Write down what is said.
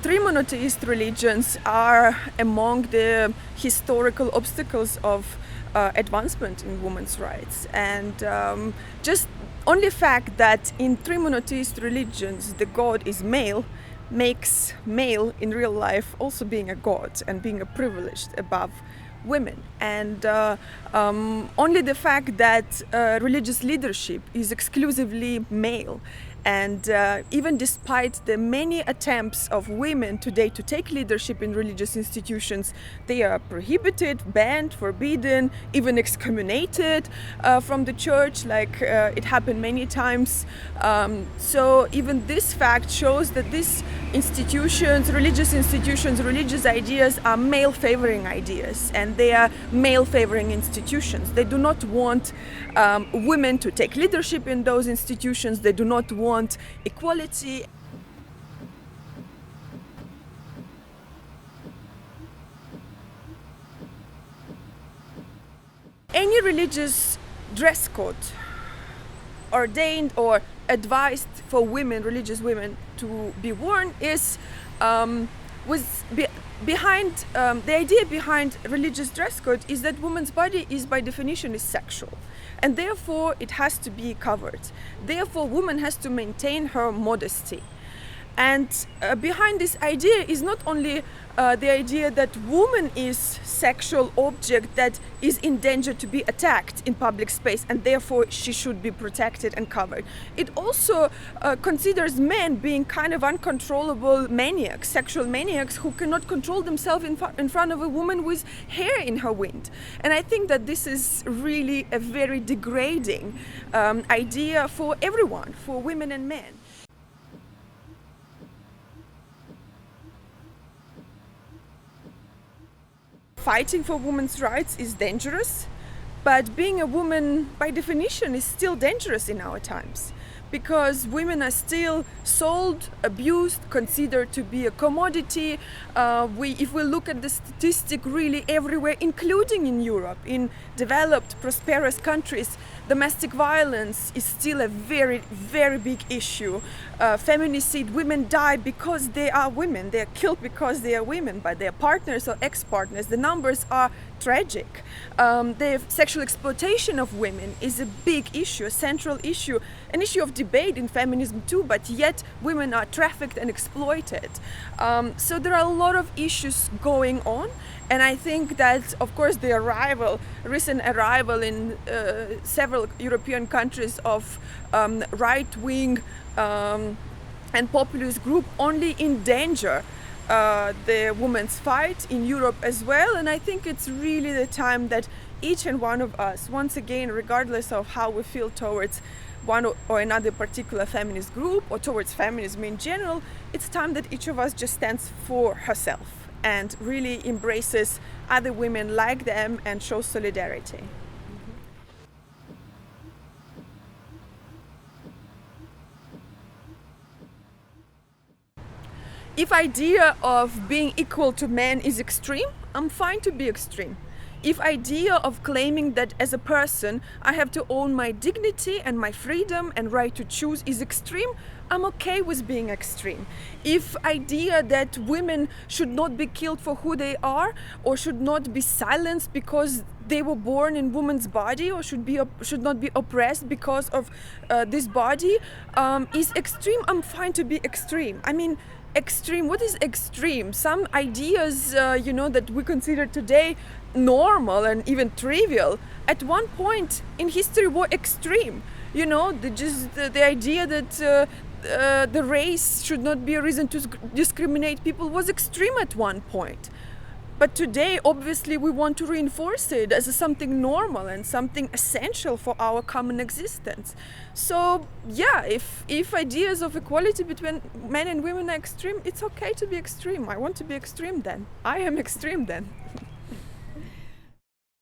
Three monotheist religions are among the historical obstacles of advancement in women's rights. And just only fact that in three monotheist religions the god is male makes male in real life also being a god and being a privileged above women. And only the fact that religious leadership is exclusively male, and even despite the many attempts of women today to take leadership in religious institutions, they are prohibited, banned, forbidden, even excommunicated from the church, like it happened many times. So even this fact shows that these institutions, religious ideas are male-favoring ideas, and they are male-favoring institutions. They do not want women to take leadership in those institutions. They do not want equality. Any religious dress code ordained or advised for women, religious women, to be worn is behind the idea behind religious dress code is that woman's body is by definition is sexual, and therefore it has to be covered. Therefore, woman has to maintain her modesty. And behind this idea is not only the idea that woman is sexual object that is in danger to be attacked in public space, and therefore she should be protected and covered. It also considers men being kind of uncontrollable maniacs, sexual maniacs who cannot control themselves in front of a woman with hair in her wind. And I think that this is really a very degrading idea for everyone, for women and men. Fighting for women's rights is dangerous, but being a woman by definition is still dangerous in our times, because women are still sold, abused, considered to be a commodity. If we look at the statistic, really everywhere, including in Europe, in developed, prosperous countries, domestic violence is still a very, very big issue. Feminicide, women die because they are women. They are killed because they are women by their partners or ex-partners. The numbers are tragic. The sexual exploitation of women is a big issue, a central issue, an issue of debate in feminism too, but yet women are trafficked and exploited. So there are a lot of issues going on, and I think that, of course, the recent arrival in several European countries of right-wing and populist group only endanger the women's fight in Europe as well. And I think it's really the time that each and one of us, once again, regardless of how we feel towards one or another particular feminist group or towards feminism in general, it's time that each of us just stands for herself and really embraces other women like them and shows solidarity. If idea of being equal to men is extreme, I'm fine to be extreme. If idea of claiming that as a person I have to own my dignity and my freedom and right to choose is extreme, I'm okay with being extreme. If idea that women should not be killed for who they are, or should not be silenced because they were born in woman's body, or should not be oppressed because of this body, is extreme, I'm fine to be extreme. I mean, extreme, what is extreme? Some ideas, that we consider today normal and even trivial, at one point in history were extreme. The idea that the race should not be a reason to discriminate people was extreme at one point. But today, obviously, we want to reinforce it as something normal and something essential for our common existence. So, yeah, if ideas of equality between men and women are extreme, it's okay to be extreme. I want to be extreme then. I am extreme then.